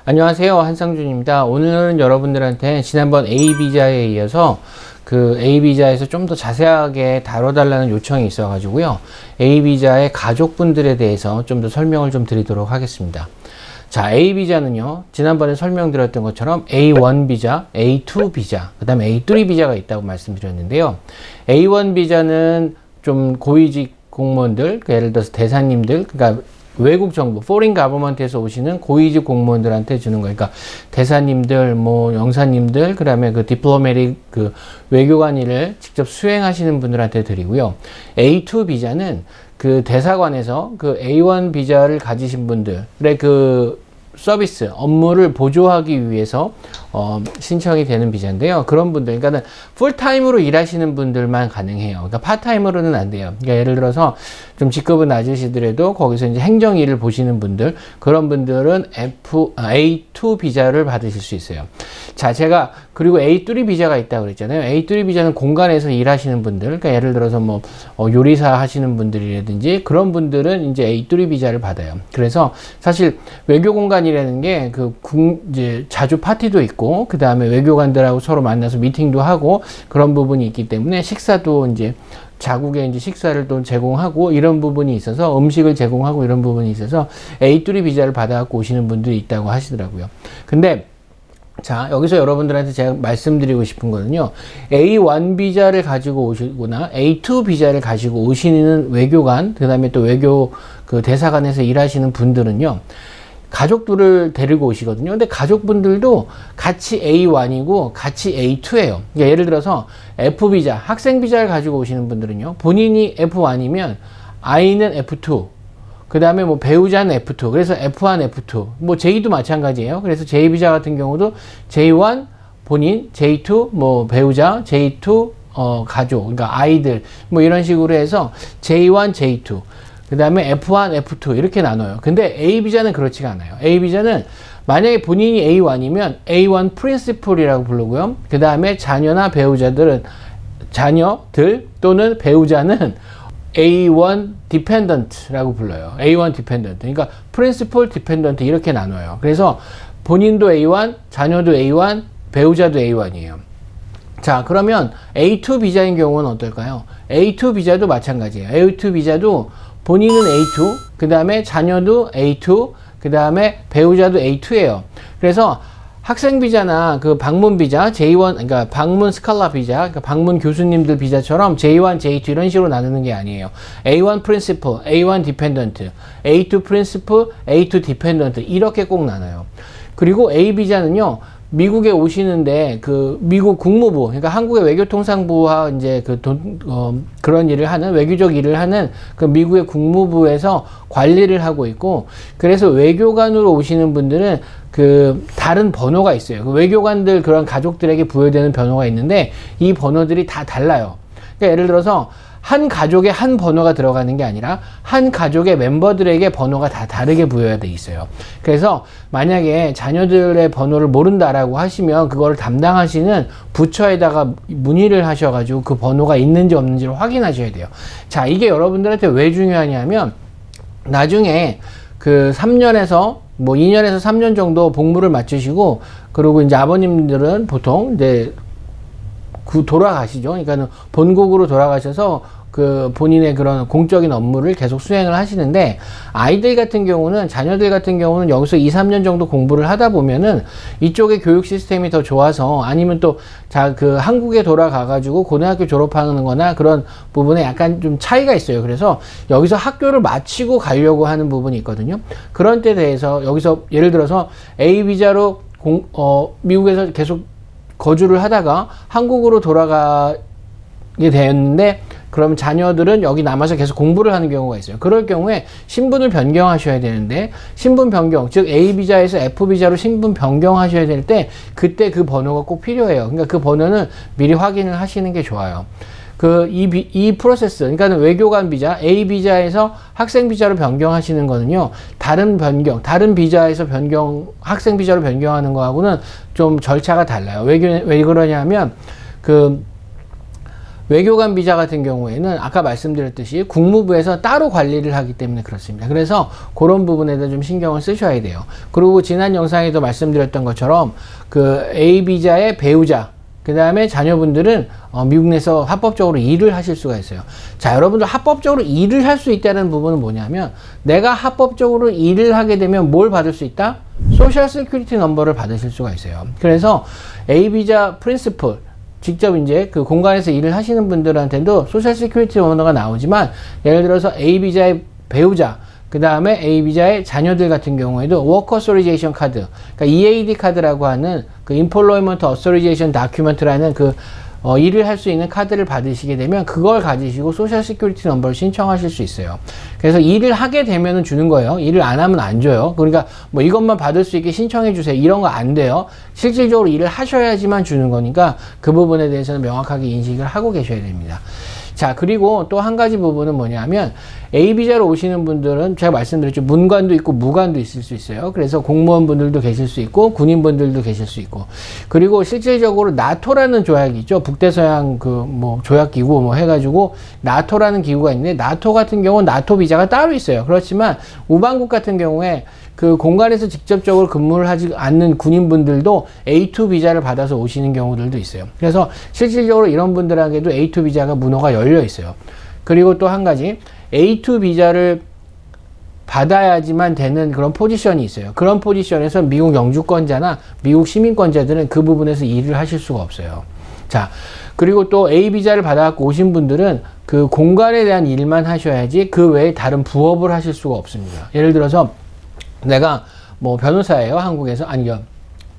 안녕하세요, 한상준입니다. 오늘은 여러분들한테 지난번 A비자에 이어서 그 A비자에서 좀 더 자세하게 다뤄달라는 요청이 있어 가지고요, A비자의 가족분들에 대해서 좀 더 설명을 좀 드리도록 하겠습니다. 자, A비자는요, 지난번에 설명드렸던 것처럼 A1 비자, A2 비자, 그 다음에 A3 비자가 있다고 말씀드렸는데요. A1 비자는 좀 고위직 공무원들, 예를 들어서 대사님들, 그러니까 외국 정부, foreign government에서 오시는 고위직 공무원들한테 주는 거예요. 그러니까 대사님들, 뭐 영사님들, 그다음에 그 디플로매틱 그 외교관 일을 직접 수행하시는 분들한테 드리고요. A2 비자는 그 대사관에서 그 A1 비자를 가지신 분들의 그 서비스, 업무를 보조하기 위해서 신청이 되는 비자인데요. 그런 분들, 그러니까 풀타임으로 일하시는 분들만 가능해요. 그러니까 파타임으로는 안 돼요. 그러니까 예를 들어서 좀 직급은 낮으시더라도 거기서 이제 행정 일을 보시는 분들, 그런 분들은 A2 비자를 받으실 수 있어요. 자, 제가 그리고 A3 비자가 있다고 그랬잖아요. A3 비자는 공간에서 일하시는 분들, 그러니까 예를 들어서 뭐 요리사 하시는 분들이라든지 그런 분들은 이제 A3 비자를 받아요. 그래서 사실 외교 공간이라는 게 이제 자주 파티도 있고, 그 다음에 외교관들하고 서로 만나서 미팅도 하고 그런 부분이 있기 때문에 식사도 이제 자국에 이제 식사를 또 제공하고 이런 부분이 있어서, 음식을 제공하고 이런 부분이 있어서 A3 비자를 받아갖고 오시는 분들이 있다고 하시더라고요. 근데 자, 여기서 여러분들한테 제가 말씀드리고 싶은 거는요, A1 비자를 가지고 오시거나 A2 비자를 가지고 오시는 외교관, 그 다음에 또 외교 그 대사관에서 일하시는 분들은요, 가족들을 데리고 오시거든요. 근데 가족분들도 같이 A1이고 같이 A2예요. 그러니까 예를 들어서 F비자, 학생비자를 가지고 오시는 분들은요, 본인이 F1이면 아이는 F2, 그 다음에 뭐 배우자는 F2, 그래서 F1, F2, 뭐 J도 마찬가지예요. 그래서 J비자 같은 경우도 J1 본인, J2 뭐 배우자, J2 가족, 그러니까 아이들, 뭐 이런 식으로 해서 J1, J2, 그 다음에 F1, F2 이렇게 나눠요. 근데 A비자는 그렇지가 않아요. A비자는 만약에 본인이 A1이면 A1 프린시플이라고 부르고요. 그 다음에 자녀나 배우자들은, 자녀들 또는 배우자는 A1 dependent라고 불러요. A1 dependent. 그러니까 principal dependent 이렇게 나눠요. 그래서 본인도 A1, 자녀도 A1, 배우자도 A1이에요. 자, 그러면 A2 비자인 경우는 어떨까요? A2 비자도 마찬가지예요. A2 비자도 본인은 A2, 그 다음에 자녀도 A2, 그 다음에 배우자도 A2예요. 그래서 학생 비자나 그 방문 비자, J1, 그러니까 방문 스칼라 비자, 그러니까 방문 교수님들 비자처럼 J1, J2 이런 식으로 나누는 게 아니에요. A1 principal, A1 dependent, A2 principal, A2 dependent 이렇게 꼭 나눠요. 그리고 A 비자는요, 미국에 오시는데 그 미국 국무부, 그러니까 한국의 외교통상부와 이제 그런 일을 하는, 외교적 일을 하는 그 미국의 국무부에서 관리를 하고 있고, 그래서 외교관으로 오시는 분들은 그 다른 번호가 있어요. 그 외교관들 그런 가족들에게 부여되는 번호가 있는데 이 번호들이 다 달라요. 그러니까 예를 들어서 한 가족에 한 번호가 들어가는 게 아니라 한 가족의 멤버들에게 번호가 다 다르게 부여가 돼 있어요. 그래서 만약에 자녀들의 번호를 모른다라고 하시면 그거를 담당하시는 부처에다가 문의를 하셔가지고 그 번호가 있는지 없는지를 확인하셔야 돼요. 자, 이게 여러분들한테 왜 중요하냐면 나중에 그 3년에서 뭐 2년에서 3년 정도 복무를 마치시고, 그리고 이제 아버님들은 보통 이제 돌아가시죠. 그러니까 본국으로 돌아가셔서 그 본인의 그런 공적인 업무를 계속 수행을 하시는데, 아이들 같은 경우는, 자녀들 같은 경우는 여기서 2, 3년 정도 공부를 하다 보면은 이쪽의 교육 시스템이 더 좋아서, 아니면 또 그 한국에 돌아가가지고 고등학교 졸업하는 거나 그런 부분에 약간 좀 차이가 있어요. 그래서 여기서 학교를 마치고 가려고 하는 부분이 있거든요. 그런 때 대해서 여기서 예를 들어서 A 비자로 미국에서 계속 거주를 하다가 한국으로 돌아가게 되었는데, 그럼 자녀들은 여기 남아서 계속 공부를 하는 경우가 있어요. 그럴 경우에 신분을 변경하셔야 되는데, 신분 변경, 즉 A비자에서 F비자로 신분 변경하셔야 될 때 그때 그 번호가 꼭 필요해요. 그러니까 그 번호는 미리 확인을 하시는 게 좋아요. 이 프로세스, 그러니까 외교관 비자, A비자에서 학생 비자로 변경하시는 거는요, 다른 비자에서 학생 비자로 변경하는 거하고는 좀 절차가 달라요. 왜 그러냐면, 외교관 비자 같은 경우에는 아까 말씀드렸듯이 국무부에서 따로 관리를 하기 때문에 그렇습니다. 그래서 그런 부분에도 좀 신경을 쓰셔야 돼요. 그리고 지난 영상에도 말씀드렸던 것처럼 그 A 비자의 배우자, 그 다음에 자녀분들은 미국 내에서 합법적으로 일을 하실 수가 있어요. 자, 여러분들 합법적으로 일을 할 수 있다는 부분은 뭐냐면, 내가 합법적으로 일을 하게 되면 뭘 받을 수 있다? 소셜 시큐리티 넘버를 받으실 수가 있어요. 그래서 A 비자 프린시플, 직접 이제 그 공간에서 일을 하시는 분들한테도 소셜 시큐리티 넘버가 나오지만, 예를 들어서 A 비자의 배우자, 그 다음에 A 비자의 자녀들 같은 경우에도 워크 어소리제이션 카드, 그러니까 EAD 카드라고 하는 그 Employment Authorization Document라는 그 일을 할 수 있는 카드를 받으시게 되면 그걸 가지시고 소셜 시큐리티 넘버를 신청하실 수 있어요. 그래서 일을 하게 되면은 주는 거예요. 일을 안 하면 안 줘요. 그러니까 뭐 이것만 받을 수 있게 신청해 주세요, 이런 거 안 돼요. 실질적으로 일을 하셔야지만 주는 거니까 그 부분에 대해서는 명확하게 인식을 하고 계셔야 됩니다. 자, 그리고 또 한 가지 부분은 뭐냐면, A 비자로 오시는 분들은 제가 말씀드렸죠. 문관도 있고 무관도 있을 수 있어요. 그래서 공무원분들도 계실 수 있고 군인분들도 계실 수 있고, 그리고 실질적으로 나토라는 조약이 있죠. 북대서양 그 뭐 조약기구 뭐 해가지고 나토라는 기구가 있는데, 나토 같은 경우는 나토 비자가 따로 있어요. 그렇지만 우방국 같은 경우에 그 공간에서 직접적으로 근무를 하지 않는 군인분들도 A2 비자를 받아서 오시는 경우들도 있어요. 그래서 실질적으로 이런 분들에게도 A2 비자가 문호가 열려 있어요. 그리고 또 한 가지, A2 비자를 받아야지만 되는 그런 포지션이 있어요. 그런 포지션에서 미국 영주권자나 미국 시민권자들은 그 부분에서 일을 하실 수가 없어요. 자, 그리고 또 A 비자를 받아갖고 오신 분들은 그 공간에 대한 일만 하셔야지 그 외에 다른 부업을 하실 수가 없습니다. 예를 들어서 내가 뭐 변호사예요, 한국에서. 아니요,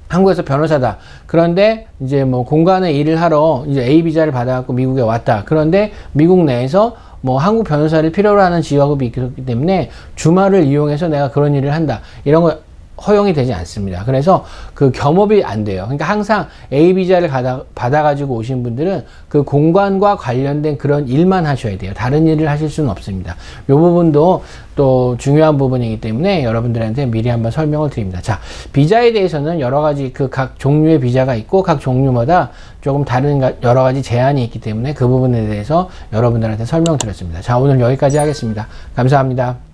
한국에서 변호사다. 그런데 이제 뭐 공간에 일을 하러 이제 A 비자를 받아갖고 미국에 왔다. 그런데 미국 내에서 뭐 한국 변호사를 필요로 하는 지역이 있기 때문에 주말을 이용해서 내가 그런 일을 한다, 이런 거 허용이 되지 않습니다. 그래서 그 겸업이 안 돼요. 그러니까 항상 A 비자를 받아가지고 오신 분들은 그 공간과 관련된 그런 일만 하셔야 돼요. 다른 일을 하실 수는 없습니다. 이 부분도 또 중요한 부분이기 때문에 여러분들한테 미리 한번 설명을 드립니다. 자, 비자에 대해서는 여러 가지 그 각 종류의 비자가 있고 각 종류마다 조금 다른 여러 가지 제한이 있기 때문에 그 부분에 대해서 여러분들한테 설명드렸습니다. 자, 오늘 여기까지 하겠습니다. 감사합니다.